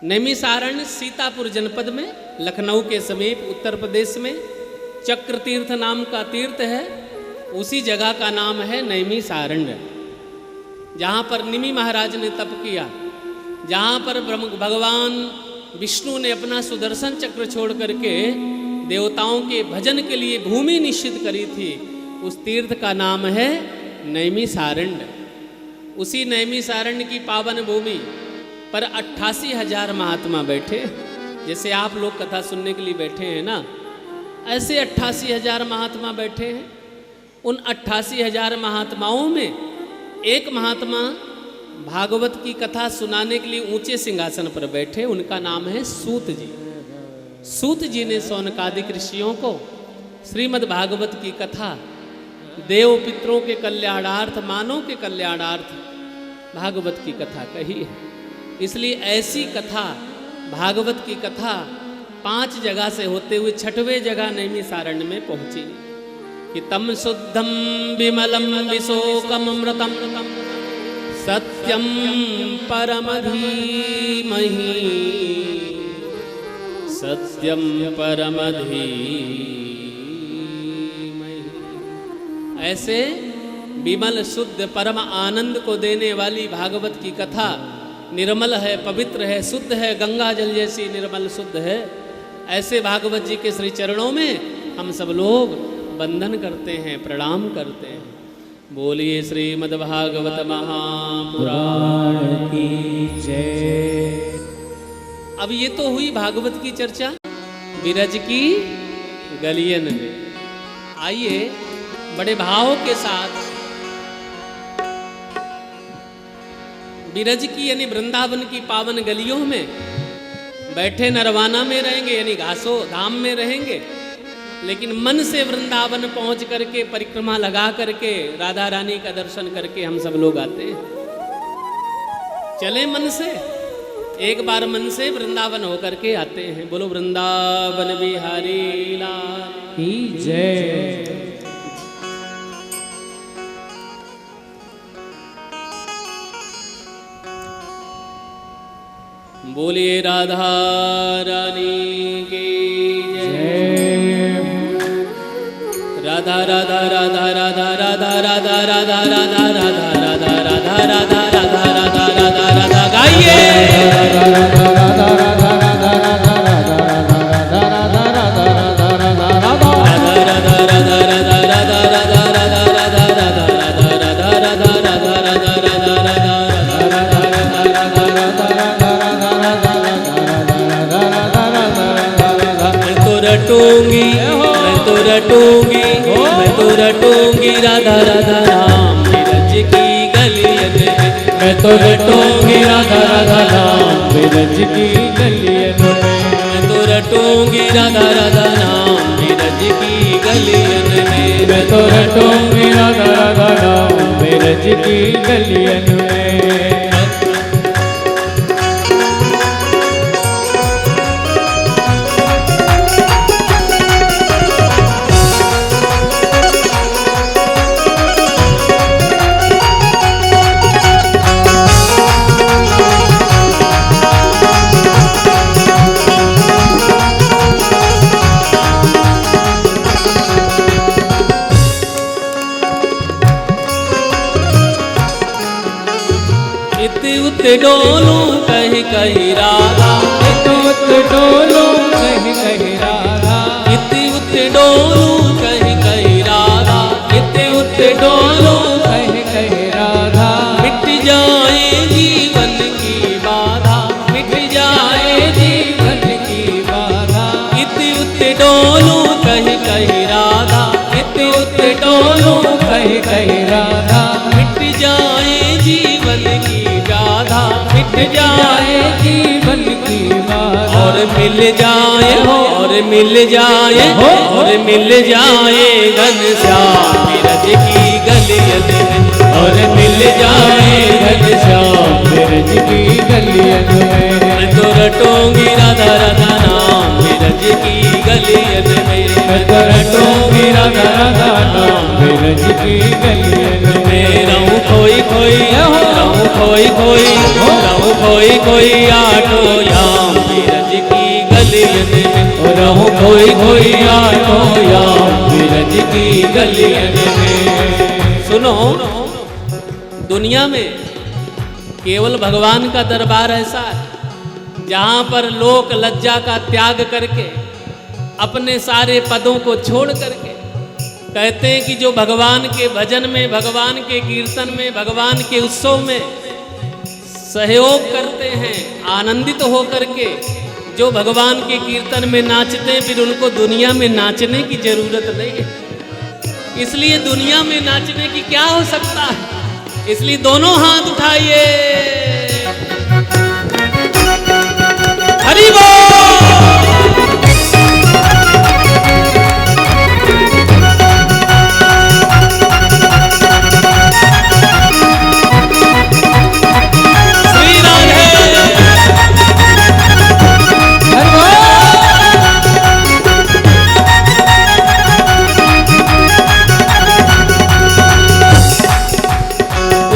नैमिषारण्य सीतापुर जनपद में, लखनऊ के समीप उत्तर प्रदेश में चक्र तीर्थ नाम का तीर्थ है। उसी जगह का नाम है नैमिषारण्य, जहाँ पर निमि महाराज ने तप किया, जहाँ पर भगवान विष्णु ने अपना सुदर्शन चक्र छोड़ करके देवताओं के भजन के लिए भूमि निश्चित करी थी। उस तीर्थ का नाम है नैमिषारण्य। उसी नैमिषारण्य की पावन भूमि पर 88,000 महात्मा बैठे। जैसे आप लोग कथा सुनने के लिए बैठे हैं ना, ऐसे 88,000 महात्मा बैठे हैं। उन 88,000 महात्माओं में एक महात्मा भागवत की कथा सुनाने के लिए ऊंचे सिंहासन पर बैठे। उनका नाम है सूत जी। सूत जी ने शौनकादिक ऋषियों को श्रीमद् भागवत की कथा देव पितरों के कल्याणार्थ, मानव के कल्याणार्थ भागवत की कथा कही है। इसलिए ऐसी कथा, भागवत की कथा 5 जगह से होते हुए 6वें जगह नैमिषारण्य में पहुंची कि तम शुद्धम विमलम विशोकमृतम सत्यम परम धीमहि, सत्यम परम धीमहि। ऐसे विमल शुद्ध परम आनंद को देने वाली भागवत की कथा निर्मल है, पवित्र है, शुद्ध है, गंगा जल जैसी निर्मल शुद्ध है। ऐसे भागवत जी के श्री चरणों में हम सब लोग वंदन करते हैं, प्रणाम करते हैं। बोलिए श्रीमद् भागवत महापुराण की जय। अब ये तो हुई भागवत की चर्चा विरज की गलियन में। आइए बड़े भाव के साथ विरज की यानी वृंदावन की पावन गलियों में बैठे नरवाना में रहेंगे, यानी घासो धाम में रहेंगे, लेकिन मन से वृंदावन पहुंच करके परिक्रमा लगा करके राधा रानी का दर्शन करके हम सब लोग आते हैं। चले मन से, एक बार मन से वृंदावन होकर के आते हैं। बोलो वृंदावन बिहारी लाल की जय। बोलिए राधा रानी की जय। राधा राधा राधा राधा राधा राधा राधा राधा राधा राधा राधा राधा राधा राधा राधा राधा गाइए। मैं तो रटूंगी राधा राधा नाम विरज की गलियन में। मैं तो रटूंगी राधा राधा नाम विरज की गलियन में। मैं तो रटूंगी राधा राधा नाम विरज की गलियन में। मैं तो रटूंगी राधा राधा नाम विरज की गलियन में। डोलूं कहीं कहीं राधा, इत उत डोलूं कहीं कहीं राधा, इत उत डोलूं कहीं कहीं राधा, इत उत डोलूं कहीं कहीं राधा। मिट जाए जीवन की बाधा, मिट जाए जीवन की बाधा, इत उत डोलूं कहीं कहीं राधा, इत उत डोलूं कहीं कहीं राधा। मिट जाए जीवन की बाधा, मिट जाए जीवन की बाधा, और मिल जाए और मिल जाए और मिल जाए घनश्याम बिरज की गलियन में, और मिल जाए घनश्याम बिरज की गलियन में। मैं तो रटूंगी राधा राधा नाम बिरज की गलियन में, मैं तो रटूंगी राधा राधा नाम बिरज की गलियन में। रहूं खोई खोई, रहूं खोई खोई, रहूं खोई खोई आटो याम बिरज की गलियन में, रहूं खोई खोई आटो याम बिरज की गलियन में। सुनो, दुनिया में केवल भगवान का दरबार ऐसा है जहाँ पर लोक लज्जा का त्याग करके अपने सारे पदों को छोड़ करके कहते हैं कि जो भगवान के भजन में, भगवान के कीर्तन में, भगवान के उत्सव में सहयोग करते हैं, आनंदित हो करके जो भगवान के कीर्तन में नाचते हैं, फिर उनको दुनिया में नाचने की जरूरत नहीं है। इसलिए दुनिया में नाचने की क्या हो सकता है, इसलिए दोनों हाथ उठाइए, हरि बोल। श्री राधे।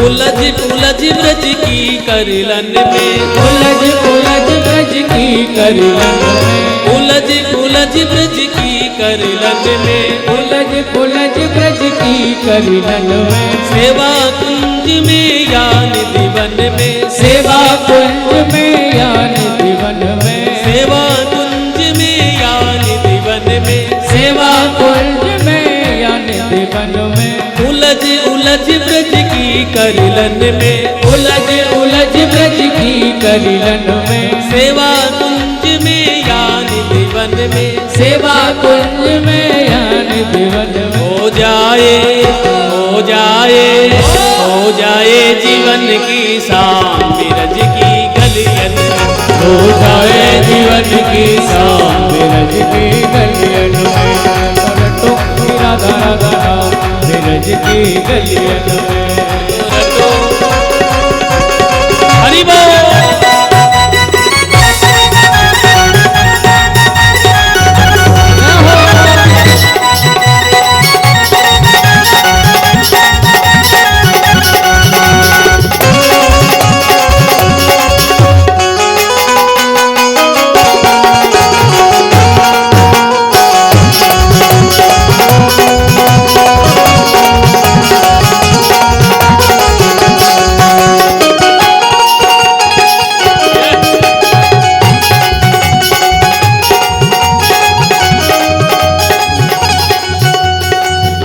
उलझ उलझ ब्रज की करलन में, उलझ उलझ ब्रज की करलन में, उलझ उलझ ब्रज की करलन में, उलझ उलझ ब्रज की करलन में। सेवा कुंज में या निधि वन में, सेवा कुंज में या निधि वन में, सेवा कुंज में या निधि वन में, सेवा कुंज में या निधि वन में। उलझ उलझ ब्रज की करलन में, उलझ उलझ ब्रज की करलन में, सेवा कुंज में या निधि वन में, सेवा कुंज में या निधि वन में। हो जाए हो जाए हो जाए जीवन की शाम बिरज की गलियन में, हो जाए जीवन की शाम बिरज की गलियन में। रटो राधा राधा नाम बिरज की गलियन में। हरि बोल।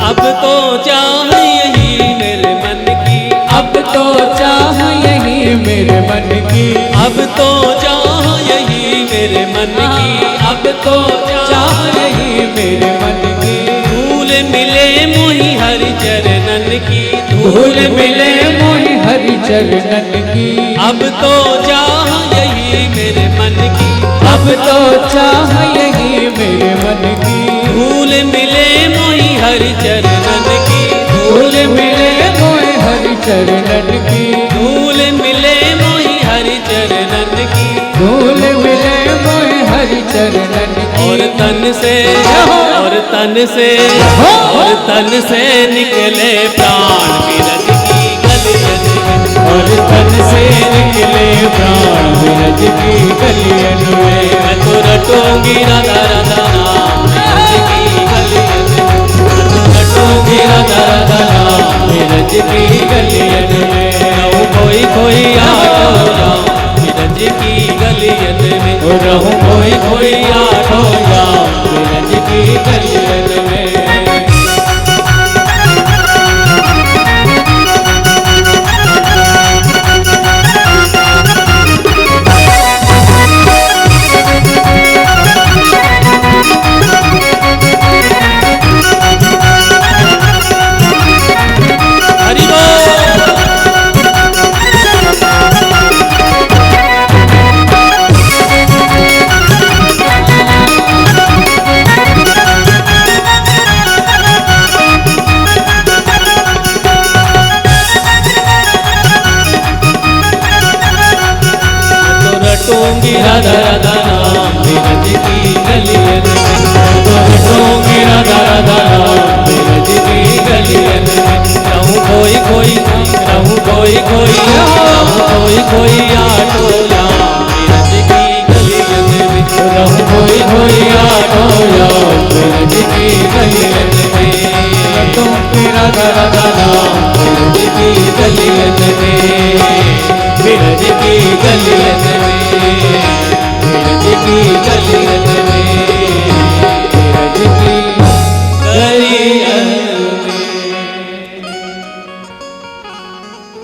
अब तो चाह यही मेरे मन की, अब तो चाह यही मेरे मन की, अब तो चाह यही मेरे मन की, अब तो चाह यही मेरे मन की। धूल मिले मोहि हरि चरणन की, धूल मिले मोहि हरि चरणन की। अब तो चाह यही मेरे मन की, अब तो चाह यही मेरे मन की। धूल मिले मोहि हरि चरणन की, धूल मिले मोहि हरि चरणन की। धूल मिले मोहि हरि चरणन की, धूल मिले मोहि हरि चरणन की। और तन से और तन से और तन से निकले प्राण बिरज की गलियन में, और तन से निकले प्राण बिरज की गलियन में। मैं तो रटूंगी राधा राधा नाम बिरज की गलियन में, मैं तो रटूंगी राधा राधा नाम बिरज की गलियन में। कोई कोई आटो रहूं कोई कोई आठो याम ब्रज की गलियन में। रटूंगी राधा राधा नाम ब्रज की गलियन में। रटूंगी राधा राधा नाम ब्रज की गलियन में। रहूं कोई कोई, रहूं कोई कोई, रहूं कोई कोई आठो